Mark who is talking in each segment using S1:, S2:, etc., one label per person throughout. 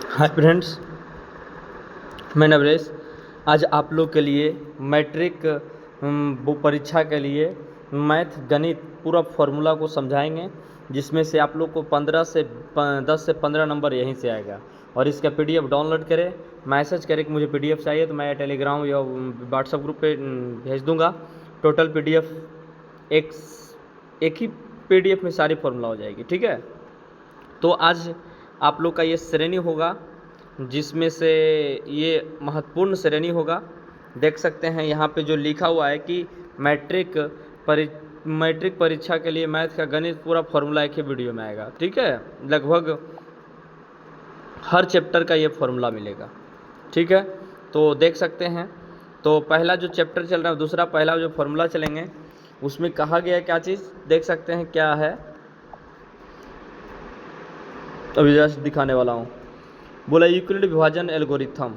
S1: Hi friends, मैं नवरेश। आज आप लोग के लिए मैट्रिक वो परीक्षा के लिए मैथ गणित पूरा फॉर्मूला को समझाएंगे, जिसमें से आप लोग को 10 से 15 नंबर यहीं से आएगा। और इसका पीडीएफ डाउनलोड करें, मैसेज करें कि मुझे पीडीएफ चाहिए, तो मैं टेलीग्राम या व्हाट्सएप ग्रुप पे भेज दूंगा। टोटल पीडीएफ एक एक ही पीडीएफ में सारी फॉर्मूला हो जाएगी, ठीक है। तो आज आप लोग का ये श्रेणी होगा, जिसमें से ये महत्वपूर्ण श्रेणी होगा। देख सकते हैं यहाँ पे जो लिखा हुआ है कि मैट्रिक परीक्षा के लिए मैथ का गणित पूरा फॉर्मूला एक ही वीडियो में आएगा, ठीक है। लगभग हर चैप्टर का ये फॉर्मूला मिलेगा, ठीक है। तो देख सकते हैं, तो पहला जो चैप्टर चल रहा है, दूसरा पहला जो फॉर्मूला चलेंगे उसमें कहा गया है क्या चीज़, देख सकते हैं क्या है। अभी जस्ट दिखाने वाला हूँ। बोला यूक्लिड विभाजन एल्गोरिथम।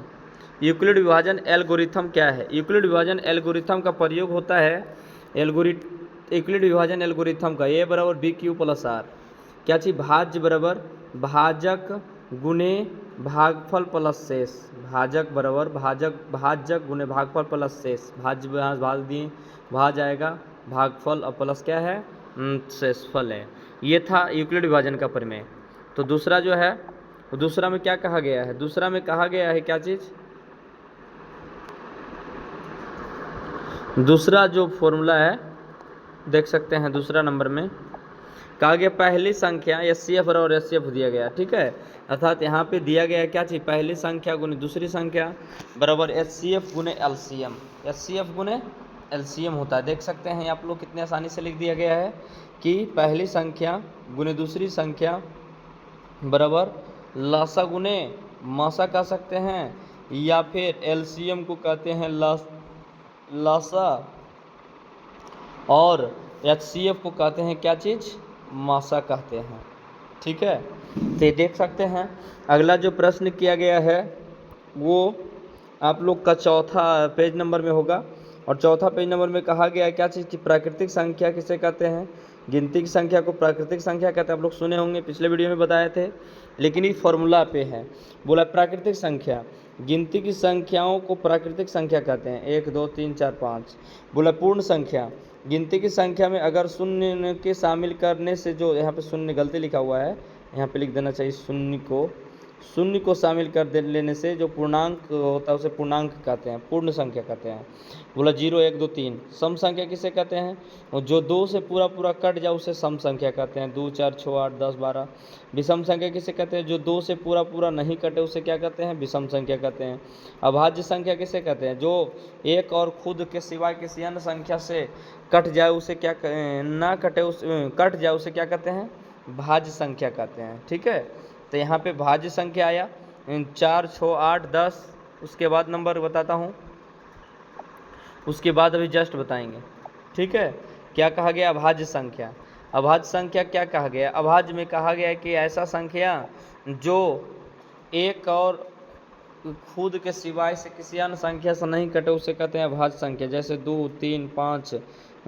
S1: यूक्लिड विभाजन एल्गोरिथम क्या है? यूक्लिड विभाजन एल्गोरिथम का प्रयोग होता है यूक्लिड विभाजन एल्गोरिथम का ए बराबर बी क्यू प्लस आर। क्या चीज़? भाज्य बराबर भाजक गुने भागफल प्लस शेष। भाजक बराबर भाजक गुने भागफल प्लस शेष। भाज्य भाग दिए, भाज आएगा, भागफल और प्लस क्या है? शेषफल है। ये था यूक्लिड विभाजन का प्रमेय। तो दूसरा जो है, दूसरा में क्या कहा गया है? दूसरा में कहा गया है क्या चीज़? दूसरा जो फॉर्मूला है देख सकते हैं, दूसरा नंबर में कहा गया पहली संख्या एचसीएफ और एचसीएफ दिया गया, ठीक है। अर्थात यहाँ पे दिया गया क्या चीज़? पहली संख्या गुने दूसरी संख्या बराबर एचसीएफ गुने एलसीएम। एचसीएफ गुने एलसीएम होता है। देख सकते हैं आप लोग कितने आसानी से लिख दिया गया है कि पहली संख्या गुने दूसरी संख्या बराबर लासा गुने मासा कह सकते हैं, या फिर एलसीएम को कहते हैं लासा, और एचसीएफ को कहते हैं क्या चीज़? मासा कहते हैं, ठीक है। तो देख सकते हैं अगला जो प्रश्न किया गया है वो आप लोग का चौथा पेज नंबर में होगा। और चौथा पेज नंबर में कहा गया है क्या चीज़ की? प्राकृतिक संख्या किसे कहते हैं? गिनती की संख्या को प्राकृतिक संख्या कहते हैं। आप लोग सुने होंगे, पिछले वीडियो में बताए थे, लेकिन इस फॉर्मूला पे है। बोला प्राकृतिक संख्या, गिनती की संख्याओं को प्राकृतिक संख्या कहते हैं। 1 2 3 4 5। बोला पूर्ण संख्या, गिनती की संख्या में अगर शून्य के शामिल करने से, जो यहाँ पे शून्य गलती लिखा हुआ है, यहाँ पे लिख देना चाहिए शून्य को शामिल कर लेने से जो पूर्णांक होता है उसे पूर्णांक कहते हैं, पूर्ण संख्या कहते हैं। बोला 0 1 2 3। सम संख्या किसे कहते हैं? और जो 2 से पूरा कट जाए उसे सम संख्या कहते हैं। 2 4 6 8 10 12। विषम संख्या किसे कहते हैं? जो 2 से पूरा नहीं कटे उसे क्या कहते हैं? विषम संख्या कहते हैं। अभाज्य संख्या किसे कहते हैं? जो एक और खुद के सिवाय किसी अन्य संख्या से कट जाए उसे क्या ना कटे उस कट जाए उसे क्या कहते हैं? भाज्य संख्या कहते हैं, ठीक है। तो यहाँ पे भाज्य संख्या आया 4 6 8 10। उसके बाद नंबर बताता हूँ, उसके बाद अभी जस्ट बताएंगे, ठीक है। क्या कहा गया? अभाज्य संख्या। अभाज्य संख्या क्या कहा गया? अभाज्य में कहा गया है कि ऐसा संख्या जो एक और खुद के सिवाय से किसी अन्य संख्या से नहीं कटे उसे कहते हैं अभाज्य संख्या। जैसे 2 3 5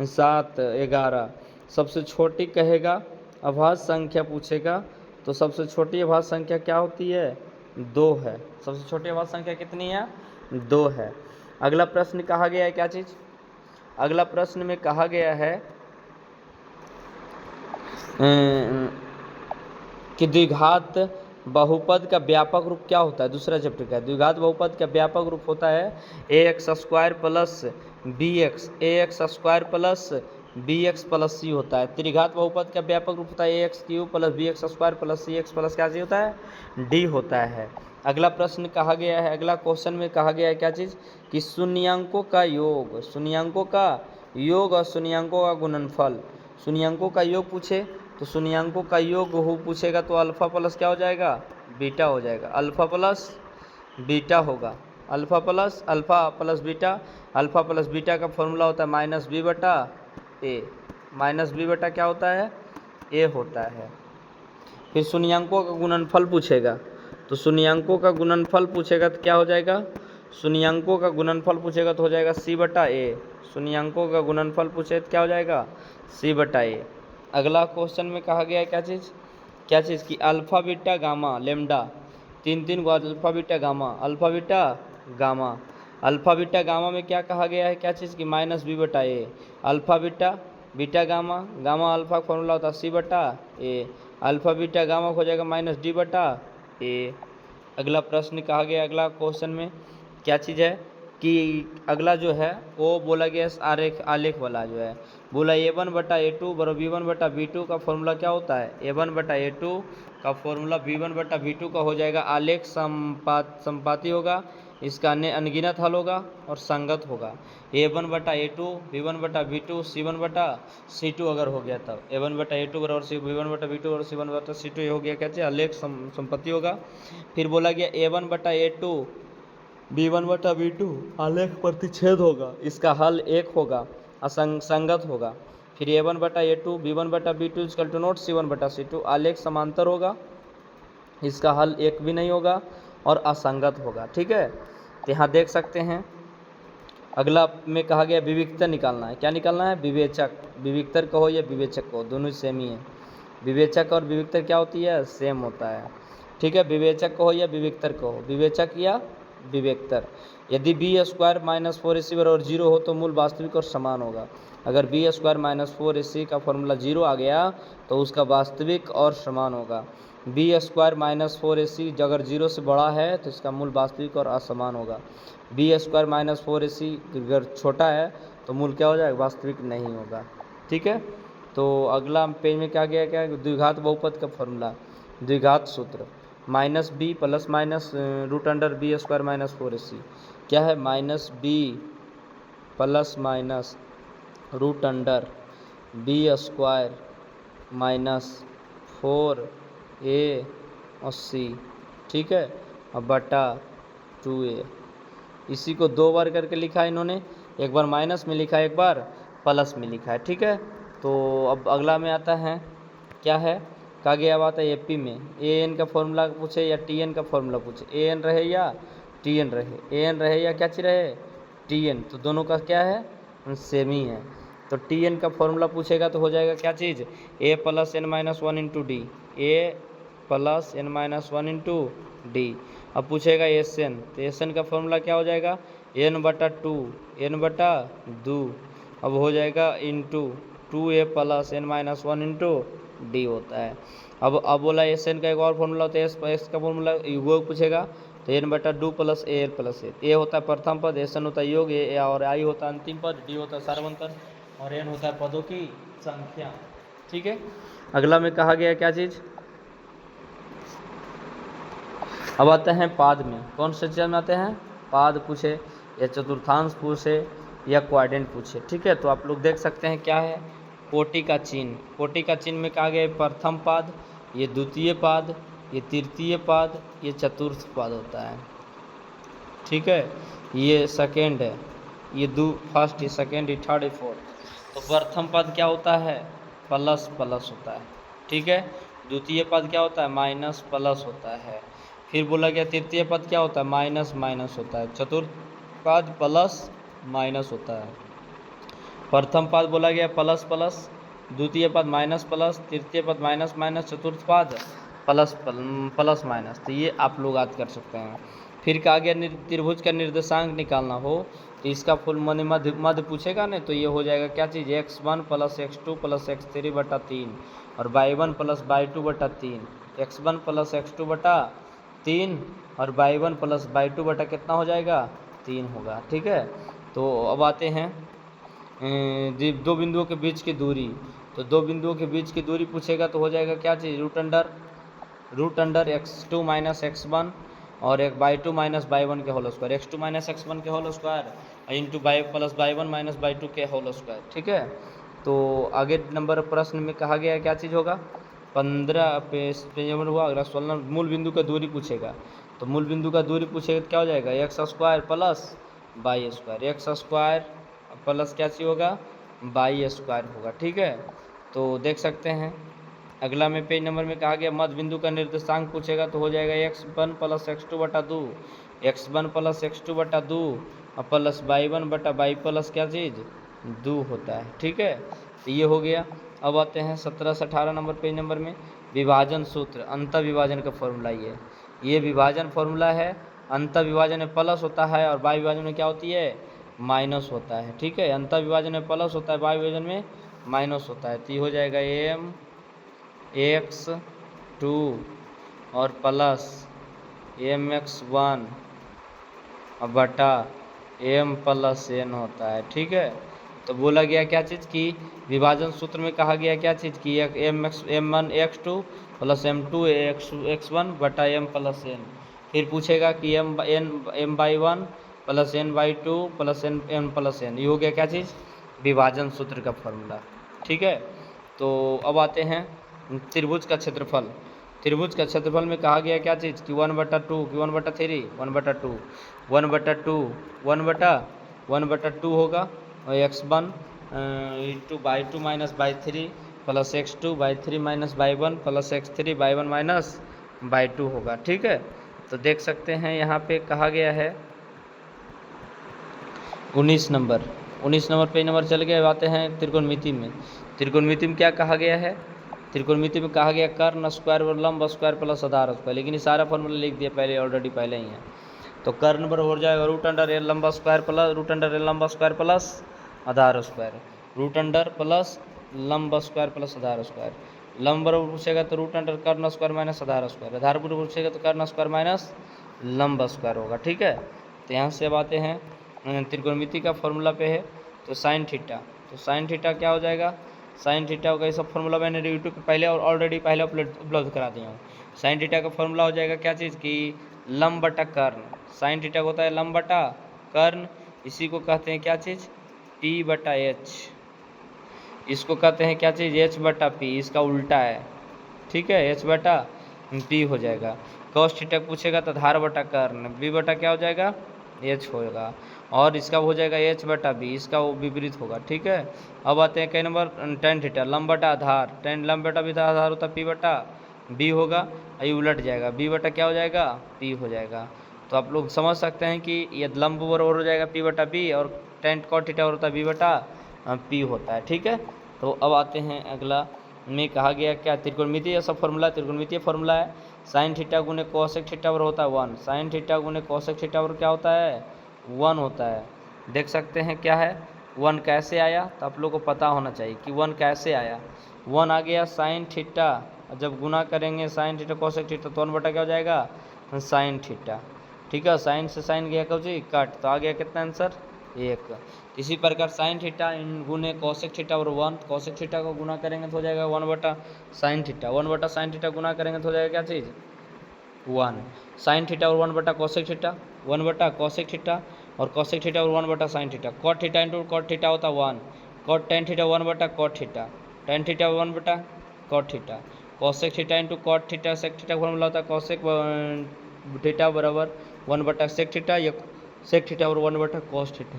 S1: 7 11। सबसे छोटी कहेगा अभाज्य संख्या पूछेगा, तो सबसे छोटी अभाज्य संख्या क्या होती है? 2 है। सबसे छोटी अभाज्य संख्या कितनी है? 2 है। अगला प्रश्न कहा गया है क्या चीज़? अगला प्रश्न में कहा गया है कि द्विघात बहुपद का व्यापक रूप क्या होता है? दूसरा चैप्टर का द्विघात बहुपद का व्यापक रूप होता है ax² plus bx, ax² plus bx plus c होता है। त्रिघात बहुपद का व्यापक रूप होता है ax³ plus bx² plus cx plus क्या चीज़ होता है? d होता है। अगला प्रश्न कहा गया है, अगला क्वेश्चन में कहा गया है क्या चीज़? कि शून्याङ्कों का योग और शून्याङ्कों का गुणनफल। शून्याङ्कों का योग पूछे तो शून्याङ्कों का योग हो पूछेगा तो अल्फ़ा प्लस क्या हो जाएगा? बीटा हो जाएगा। अल्फ़ा प्लस बीटा होगा। Alpha plus beta. Alpha plus beta का फॉर्मूला होता है -b/a। -b/ क्या होता है? a होता है। फिर शून्याङ्कों का गुणनफल पूछेगा, तो शून्याङ्कों का गुणनफल पूछेगा तो क्या हो जाएगा? शून्याङ्कों का गुणनफल पूछेगा तो हो जाएगा c/a। शून्याङ्कों का गुणनफल पूछे तो क्या हो जाएगा? c/a। अगला क्वेश्चन में कहा गया है क्या चीज़ कि अल्फ़ा बीटा गामा लेमडा तीन तीन को alpha beta gamma, alpha beta gamma. Alpha beta gamma में क्या कहा गया है, क्या चीज़ की, माइनस बी बटा A. Alpha beta beta gamma, gamma alpha का फॉर्मूला होता है सी बटा ए। अल्फ़ा बीटा गामा हो जाएगा माइनस डी बटा ए। अगला प्रश्न कहा गया, अगला क्वेश्चन में क्या चीज़ है कि अगला जो है वो बोला गया आरेख आलेख वाला जो है, बोला A1 बटा A2 बराबर B1 बटा B2 का फॉर्मूला क्या होता है, A1 बटा A2 का फॉर्मूला B1 बटा B2 का हो जाएगा आलेख संपाती होगा, इसका अनगिनत हल होगा और संगत होगा। A1 बटा A2 B1 बटा B2 C1 बटा C2 अगर हो गया तब A1 बटा A2 बराबर B1 बटा B2 और C1 बटा C2 ये हो गया क्या चाहिए, आलेख संपत्ति होगा। फिर बोला गया A1 बटा A2 B1 बटा B2 आलेख प्रतिच्छेद होगा, इसका हल एक होगा, असंगत होगा। फिर A1 बटा A2 B1 बटा B2 equal to note C1 बटा C2 आलेख समांतर होगा, इसका हल एक भी नहीं होगा और असंगत होगा। ठीक है, तो यहाँ देख सकते हैं अगला में कहा गया विविक्तर निकालना है। क्या निकालना है, विवेचक। विविक्तर कहो या विवेचक कहो दोनों सेम ही है। विवेचक और विविक्तर क्या होती है, सेम होता है। ठीक है, विवेचक कहो या विविक्तर कहो, विवेचक या विवेक्तर। यदि बी स्क्वायर माइनस 4ac बराबर 0 हो तो मूल वास्तविक और समान होगा। अगर बी स्क्वायर माइनस 4ac का फॉर्मूला 0 आ गया तो उसका वास्तविक और समान होगा। बी स्क्वायर माइनस 4ac अगर 0 से बड़ा है तो इसका मूल वास्तविक और असमान होगा। बी स्क्वायर माइनस 4ac अगर छोटा है तो मूल क्या हो जाएगा, वास्तविक नहीं होगा। ठीक है, तो अगला पेज में क्या गया, क्या द्विघात बहुपद का फॉर्मूला, द्विघात सूत्र minus B plus minus root under B square minus 4ac क्या है, minus B plus minus root under B square minus 4a और c, ठीक है, और बटा 2a। इसी को दो बार करके लिखा है इन्होंने, एक बार माइनस में लिखा है, एक बार प्लस में लिखा है। ठीक है, तो अब अगला में आता है क्या है, कहा गया बात है एपी में an का फॉर्मूला पूछे या tn का फॉर्मूला पूछे, an रहे या tn रहे, an रहे या क्या चीज़ रहे, tn, तो दोनों का क्या है, सेम ही है। तो tn का फॉर्मूला पूछेगा तो हो जाएगा क्या चीज़, a plus n minus 1 into D, a plus n minus 1 into D. अब पूछेगा एस तो एस का फॉर्मूला क्या हो जाएगा, n बटा 2 n बटा 2, अब हो जाएगा into 2a plus n minus 1 into D होता है। अब बोला एस का एक और फॉर्मूला होता है, एस का फॉर्मूला वो पूछेगा तो n बटा 2 प्लस ए प्लस ए होता है प्रथम पद, एस होता है योग, ए और आई होता है अंतिम पद, डी होता है सार्वंतर और n होता है पदों की संख्या। ठीक है, अगला में कहा गया क्या चीज़, अब आते हैं पाद में, कौन से चीज़ में आते हैं, पाद पूछे या चतुर्थांश पूछे या क्वाड्रेंट पूछे। ठीक है, तो आप लोग देख सकते हैं क्या है, कोटि का चिन्ह, कोटि का चिन्ह में कहा गया प्रथम पाद, ये द्वितीय पाद, ये तृतीय पाद, ये चतुर्थ पाद होता है। ठीक है, ये सेकेंड है, ये फर्स्ट, ये सेकेंड, ये थर्ड, ये फोर्थ। तो प्रथम पद क्या होता है, प्लस प्लस होता है। ठीक है, द्वितीय पद क्या होता है, माइनस प्लस होता है। फिर बोला गया तृतीय पद क्या होता है, माइनस माइनस होता है। चतुर्थ पद प्लस माइनस होता है। प्रथम पद बोला गया प्लस प्लस, द्वितीय पद माइनस प्लस, तृतीय पद माइनस माइनस, चतुर्थ पद प्लस माइनस। तो ये आप लोग याद कर सकते हैं। फिर कहा गया त्रिभुज का निर्देशांक निकालना हो तो इसका फुल मध्य पूछेगा ना, तो ये हो जाएगा क्या चीज़, x1 plus x2 plus x3 बटा 3 और y1 प्लस y2 बटा 3, x1 प्लस x2 बटा 3 और y1 प्लस y2 बटा कितना हो जाएगा, 3 होगा। ठीक है, तो अब आते हैं दो बिंदुओं के बीच की दूरी, तो दो बिंदुओं के बीच की दूरी पूछेगा तो हो जाएगा क्या चीज़, root under x2 minus x1 और एक y2 माइनस y1 के whole square, x2 minus x1 के whole square into y plus y1 minus y2 के होल स्क्वायर। ठीक है, तो आगे नंबर प्रश्न में कहा गया क्या चीज़ होगा, 15 पेज नंबर हुआ। अगला 16 मूल बिंदु का दूरी पूछेगा, तो मूल बिंदु का दूरी पूछेगा तो क्या हो जाएगा, X square plus Y square, X square plus क्या चीज़ होगा, वाई स्क्वायर होगा। ठीक है, तो देख सकते हैं अगला में पेज नंबर में कहा गया मध्य बिंदु का निर्देशांक पूछेगा तो हो जाएगा x1 प्लस x2 बटा 2, x1 प्लस x2 बटा 2 और प्लस y1 बटा y प्लस क्या चीज़ 2 होता है। ठीक है, तो ये हो गया। अब आते हैं 17 से 18 नंबर पेज नंबर में विभाजन सूत्र, अंतर विभाजन का फॉर्मूला ये विभाजन फॉर्मूला है। अंतर विभाजन में प्लस होता है और बाह्य विभाजन में क्या होती है, माइनस होता है। ठीक है, अंतर विभाजन में प्लस होता है, बाह्य विभाजन में माइनस होता है। तो ये हो जाएगा mx2 और प्लस mx1 बटा m प्लस n होता है। ठीक है, तो बोला गया क्या चीज़ की विभाजन सूत्र में कहा गया क्या चीज़ की m1 x2 plus m2 x1 बटा m प्लस n। फिर पूछेगा कि m/1 plus n/2 plus n plus n। ये हो गया क्या चीज़, विभाजन सूत्र का फॉर्मूला। ठीक है, तो अब आते हैं त्रिभुज का क्षेत्रफल। त्रिभुज का क्षेत्रफल में कहा गया क्या चीज़ कि 1/2 कि 1/3 1/2 1/2 होगा और x1 into by 2 minus by 3 plus x2 by 3 minus by 1 plus x3 by 1 minus by 2 होगा। ठीक है, तो देख सकते हैं यहाँ पे कहा गया है 19 नंबर पेज नंबर चल गए। आते हैं त्रिकोणमिति में। त्रिकोणमिति में क्या कहा गया है, त्रिकोणमिति में कहा गया कर्ण स्क्वायर और लंब स्क्वायर प्लस आधार स्क्वायर, लेकिन ये सारा फॉर्मूला लिख दिया पहले, ऑलरेडी पहले ही है। तो कर्ण बराबर हो जाएगा रूट अंडर एल लंबा square plus root under L लंबा स्क्वायर प्लस आधार स्क्वायर, रूट अंडर प्लस लंब स्क्वायर प्लस आधार स्क्वायर। लंब बराबर पूछेगा तो रूट अंडर कर्ण स्क्वायर माइनस आधार स्क्वायर, आधार बराबर पूछेगा तो कर्ण स्क्वायर माइनस लंब स्क्वायर होगा। ठीक है, तो यहाँ से अब आते हैं त्रिकोणमिति का फॉर्मूला पे है। तो साइन थीटा, तो साइन थीटा क्या हो जाएगा, साइन थीटा का ये सब फॉर्मूला मैंने यूट्यूब पे पहले और ऑलरेडी पहले उपलब्ध करा दिया हूँ। साइन थीटा का फॉर्मूला हो जाएगा क्या चीज़ की लंब बटा कर्ण। साइन थीटा होता है लंब बटा कर्ण, इसी को कहते हैं क्या चीज़ p बटा h, इसको कहते हैं क्या चीज़ h बटा p, इसका उल्टा है। ठीक है, h बटा p हो जाएगा। कॉस थीटा पूछेगा तो धार बटा कर्ण, b बटा क्या हो जाएगा h होगा, और इसका हो जाएगा h बटा b, इसका वो विपरीत होगा। ठीक है, अब आते हैं कई नंबर टेन थीटा लंब बटा आधार, टेन लंब बटा भी आधार होता है p बटा b होगा, ये उलट जाएगा, b बटा क्या हो जाएगा p हो जाएगा। तो आप लोग समझ सकते हैं कि ये लंब बराबर हो जाएगा p बटा b और टेन कॉट थीटा होता है b बटा p होता है। ठीक है, तो अब आते हैं अगला में कहा गया क्या त्रिकोणमितीय सब फॉर्मूला, त्रिकोणमितीय फॉर्मूला है साइन थीटा गुने कोसेक थीटा बराबर होता है 1, साइन थीटा गुने कोसेक थीटा बराबर क्या होता है 1 होता है। देख सकते हैं क्या है 1 कैसे आया, तो आप लोग को पता होना चाहिए कि 1 कैसे आया। 1 आ गया साइन थीटा, जब गुना करेंगे साइन थीटा कोसेक थीटा तो 1 बटा क्या हो जाएगा साइन थीटा। ठीक है, साइन से साइन गया कब जी कट, तो आ गया कितना आंसर 1। इसी प्रकार साइन थीटा गुने कोसेक थीटा और 1, कोसेक थीटा को गुना करेंगे तो हो जाएगा 1 बटा साइन थीटा, 1 बटा साइन थीटा गुना करेंगे तो हो जाएगा क्या चीज़ 1 साइन थीटा और 1 बटा कोसेक थीटा, 1 बटा कोसेक थीटा और कोसेक थीटा और 1 बटा sine theta, cot theta into cot theta होता है 1, कॉट टेन थीटा 1 बटा कॉट थीटा, टेन थीटा 1 बटा cot theta, cosec theta into cot theta sec theta formula होता है कोसेक थीटा बराबर 1 बटा सेक थीटा या सेक थीटा और 1 बटा कॉस थीटा।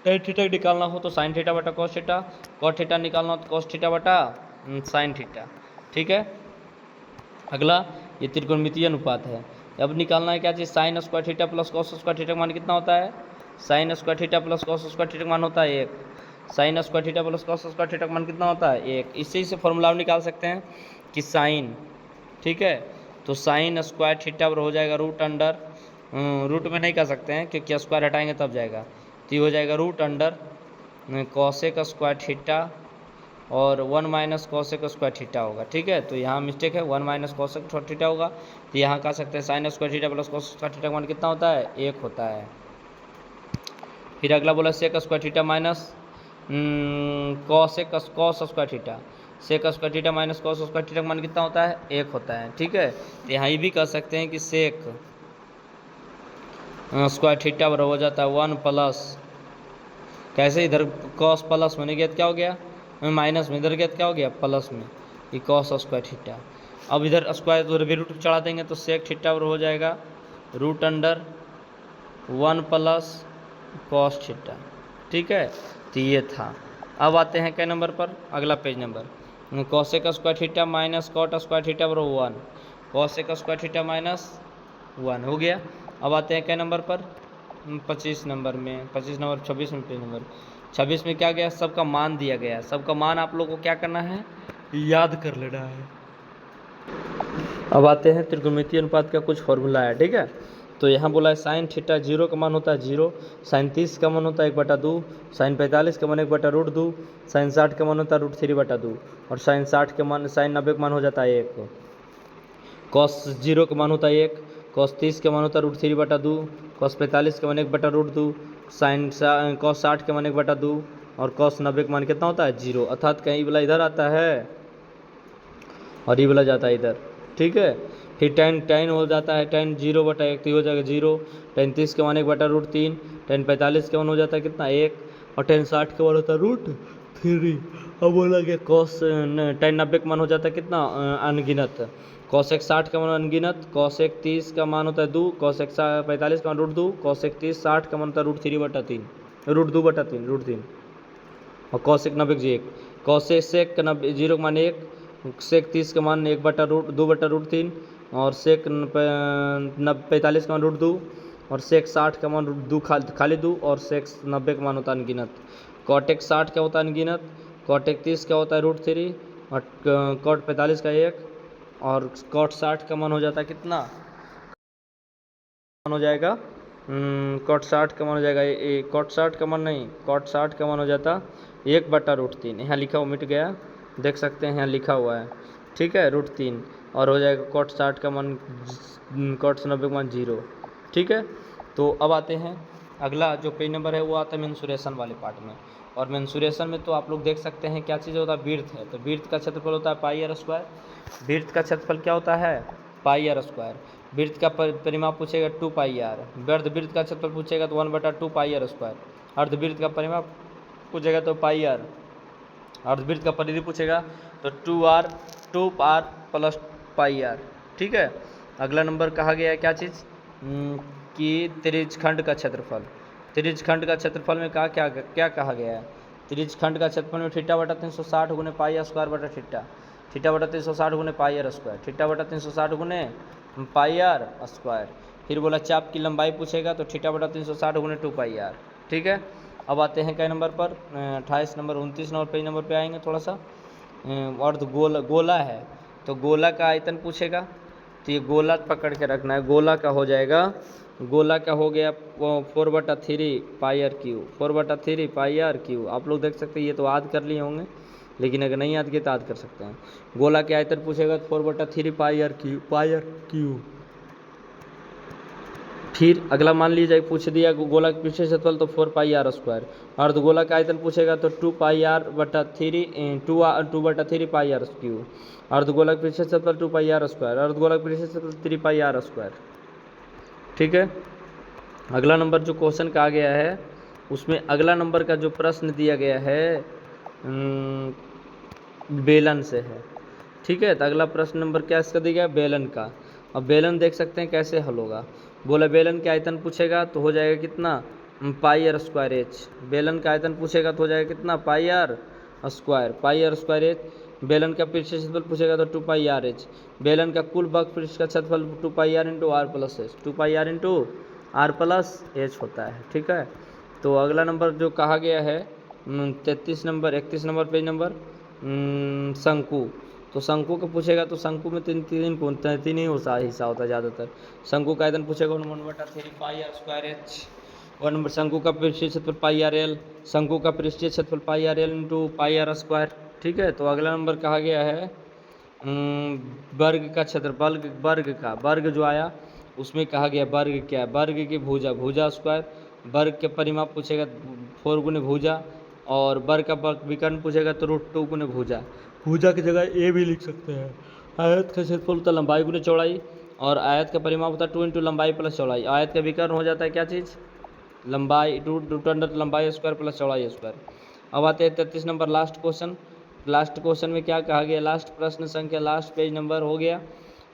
S1: टेन थीटा निकालना हो तो साइन थीटा बटा कॉस थीटा, कॉट थीटा निकालना हो तो कॉस थीटा बटा साइन थीटा। ठीक है, अगला ये त्रिकोणमितीय अनुपात है। अब निकालना है क्या चीज़ sine square theta plus cos square theta का मान कितना होता है, sine square theta plus cos square theta का मान होता है 1, sine square theta plus cos square theta का मान कितना होता है 1। इसी से फॉर्मूला निकाल सकते हैं कि साइन, ठीक है, तो साइन स्क्वायर थीटा पर हो जाएगा रूट अंडर, रूट में नहीं कर सकते हैं क्योंकि स्क्वायर हटाएंगे तब जाएगा, तो ये हो जाएगा root under cosec square theta और 1 माइनस कॉसेक स्क्वायर थीटा होगा। ठीक है, तो यहाँ मिस्टेक है 1 माइनस कॉसेक थीटा होगा, तो यहाँ कह सकते हैं sign square theta plus cos square theta का मान कितना होता है 1 होता है। फिर अगला बोला sec square theta minus cosec cos square theta, sec square theta minus cos square theta का मान कितना होता है 1 होता है। ठीक है, तो यहाँ ये भी कह सकते हैं कि सेक स्क्वायर थीटा बराबर हो जाता है 1 प्लस, कैसे इधर कॉस प्लस में गया क्या हो गया माइनस में, इधर गया क्या हो गया प्लस में, ये कॉस स्क्वायर थीटा। अब इधर स्क्वायर तो भी रूट चढ़ा देंगे तो सेक थीटा बराबर हो जाएगा root under 1 plus cos theta. ठीक है, तो ये था। अब आते हैं कई नंबर पर, अगला page number cosec square theta minus cot square theta बराबर 1, कॉसेक स्क्वायर थीटा माइनस 1 हो गया। अब आते हैं कई नंबर पर 25 नंबर में, 25 नंबर 26 में पेज नंबर 26 में क्या गया सबका मान दिया गया, सबका मान आप लोग को क्या करना है याद कर लेना है। अब आते हैं त्रिकोणमितीय अनुपात का कुछ फॉर्मूला है, ठीक है। तो यहाँ बोला है साइन थीटा 0 का मान होता है 0, साइन 30 का मान होता है 1/2, साइन 45 का मान 1/√2, साइन 60 का मान होता है √3/2 और साइन 60 के मान साइन 90 का मान हो जाता है 1। कॉस 0 का मान होता है 1, कॉस 30 का मान होता है √3/2, कॉस 45 का मान 1/√2, साइन कॉस 60 का मान 1/2 और कॉस 90 का मान कितना होता है 0। अर्थात कहीं वाला इधर आता है और ये वाला जाता है इधर, ठीक है। फिर tan हो जाता है tan 0/1 तो ये हो जाएगा 0, tan 30 का मान 1/√3, tan 45 का मान हो जाता है कितना 1 और tan 60 का मान होता है √3। अब बोला कि cos tan 90 का मान हो जाता है कितना अनगिनत, cos 60 का मान अनगिनत, cos 30 का मान होता है 2, cos 45 का मान √2, cos 30 60 का मान होता है √3/3 √2/3 और cos 90 का 1, cos 0 का मान 1, sec 30 का मान 2/√3 और sec 45 का मान √2 और sec 60 का मान दो खाली 2 और sec 90 का मान होता है अनगिनत। cot 60 का होता है अनगिनत, cot 30 का होता है √3 और cot 45 का 1 और cot 60 का मान हो जाता है कितना मान हो जाएगा cot 60 का मान हो जाएगा cot 60 का मान नहीं, cot 60 का मान हो जाता 1/√3। यहाँ लिखा हुआ मिट गया, देख सकते हैं यहाँ लिखा हुआ है, ठीक है √3 और हो जाएगा cot 60 का मान cot 90 का मान 0, ठीक है। तो अब आते हैं अगला जो पेज नंबर है वो आता है मेंसुरेशन वाले पार्ट में। और मेंसुरेशन में तो आप लोग देख सकते हैं क्या चीज़ होता है, वृत्त है। तो वृत्त का क्षेत्रफल होता है πr²। वृत्त का क्षेत्रफल क्या होता है πr²। वृत्त का परिमाप पूछेगा 2πr। वृत्त का क्षेत्रफल पूछेगा तो 1/2 πr²। अर्धवृत्त का परिमाप पूछेगा तो πr। अर्धवृत्त का परिधि पूछेगा तो 2r प्लस πr, ठीक है। अगला नंबर कहा गया है क्या चीज़ कि त्रिज्यखंड का क्षेत्रफल। त्रिज्यखंड का क्षेत्रफल में क्या कहा गया है, त्रिज्यखंड का क्षेत्रफल में θ/360 गुने πr² θ/360 गुने πr², θ/360 गुने πr²। फिर बोला चाप की लंबाई पूछेगा तो θ/360 गुने 2πr, ठीक है। अब आते हैं क्या नंबर पर 28 नंबर 29 नंबर पेज नंबर पे आएंगे थोड़ा सा। अर्ध गोला है तो गोला का आयतन पूछेगा तो ये गोला पकड़ के रखना है। गोला का हो जाएगा, गोला का हो गया 4/3 πr², 4/3 πr²। आप लोग देख सकते हैं, ये तो याद कर लिए होंगे लेकिन अगर नहीं याद किए तो याद कर सकते हैं। गोला के आयतन पूछेगा तो 4/3 πr²। फिर अगला मान लीजिए पूछ दिया गोला के पृष्ठीय क्षेत्रफल तो 4πr²। अर्धगोला का आयतन पूछेगा तो 2πr/3 πr²। अर्धगोला के पृष्ठीय क्षेत्रफल 2πr², अर्धगोला के पृष्ठीय क्षेत्रफल 3πr², ठीक है। अगला नंबर जो क्वेश्चन कहा गया है उसमें अगला नंबर का जो प्रश्न दिया गया है बेलन से है, ठीक है। तो अगला प्रश्न नंबर क्या इसका दिया गया बेलन का। अब बेलन देख सकते हैं कैसे हल होगा। बोला बेलन के आयतन पूछेगा तो हो जाएगा कितना πr²h। बेलन का आयतन पूछेगा तो हो जाएगा कितना πr²h। बेलन का पृष्ठीय क्षेत्रफल पूछेगा तो 2πrh। बेलन का कुल वर्ग पृष्ठ का क्षेत्रफल 2πr × r+h, 2πr × r+h होता है, ठीक है। तो अगला नंबर जो कहा गया है 31 नंबर पेज नंबर शंकु। तो शंकु को पूछेगा तो शंकु में तीन ही हिस्सा होता है ज़्यादातर। शंकु का आयतन पूछेगा 1/3 πr²h। शंकु का पृष्ठीय क्षेत्रफल πrl, शंकु का पृष्ठीय क्षेत्रफल πrl × πr², ठीक है। तो अगला नंबर कहा गया है वर्ग का क्षेत्रफल, वर्ग जो आया उसमें कहा गया वर्ग क्या है, वर्ग की भुजा²। वर्ग के परिमाप पूछेगा 4 गुने भुजा और वर्ग का विकर्ण पूछेगा तो √2 गुने भुजा। भुजा की जगह ए भी लिख सकते हैं। आयत का क्षेत्रफल होता है लंबाई गुने चौड़ाई और आयत का परिमाप होता है 2 × लंबाई प्लस चौड़ाई। आयत का विकर्ण हो जाता है क्या चीज़ लंबाई, लंबाई² प्लस चौड़ाई²। अब आते हैं 33 number last question. Last question में क्या कहा गया, लास्ट प्रश्न संख्या लास्ट पेज नंबर हो गया,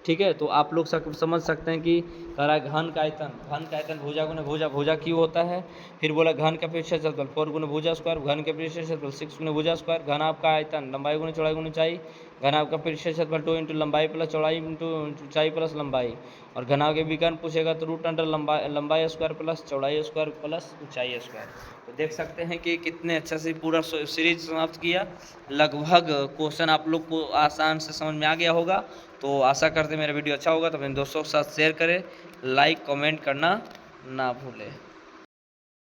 S1: ठीक है। तो आप लोग समझ सकते हैं कि कह रहा है घन का आयतन भुजा गुने भुजा क्यों होता है। फिर बोला घन का पृष्ठीय क्षेत्रफल 4 गुने भुजा², घन के पृष्ठीय क्षेत्रफल 6 गुने भुजा², घन आपका आयतन लंबाई गुने चौड़ाई गुने ऊंचाई घनाभ का पृष्ठीय क्षेत्रफल 2 इंटू लंबाई प्लस चौड़ाई इंटू ऊंचाई प्लस लंबाई, और घनाभ के विकर्ण पूछेगा तो रूट अंडर लंबाई स्क्वायर प्लस चौड़ाई स्क्वायर प्लस ऊंचाई स्क्वायर। तो देख सकते हैं कि कितने अच्छे से पूरा सीरीज समाप्त किया। लगभग क्वेश्चन आप लोग को आसान से समझ में आ गया होगा। तो आशा करते हैं मेरा वीडियो अच्छा होगा, तो अपने दोस्तों के साथ शेयर करें, लाइक कमेंट करना ना भूलें।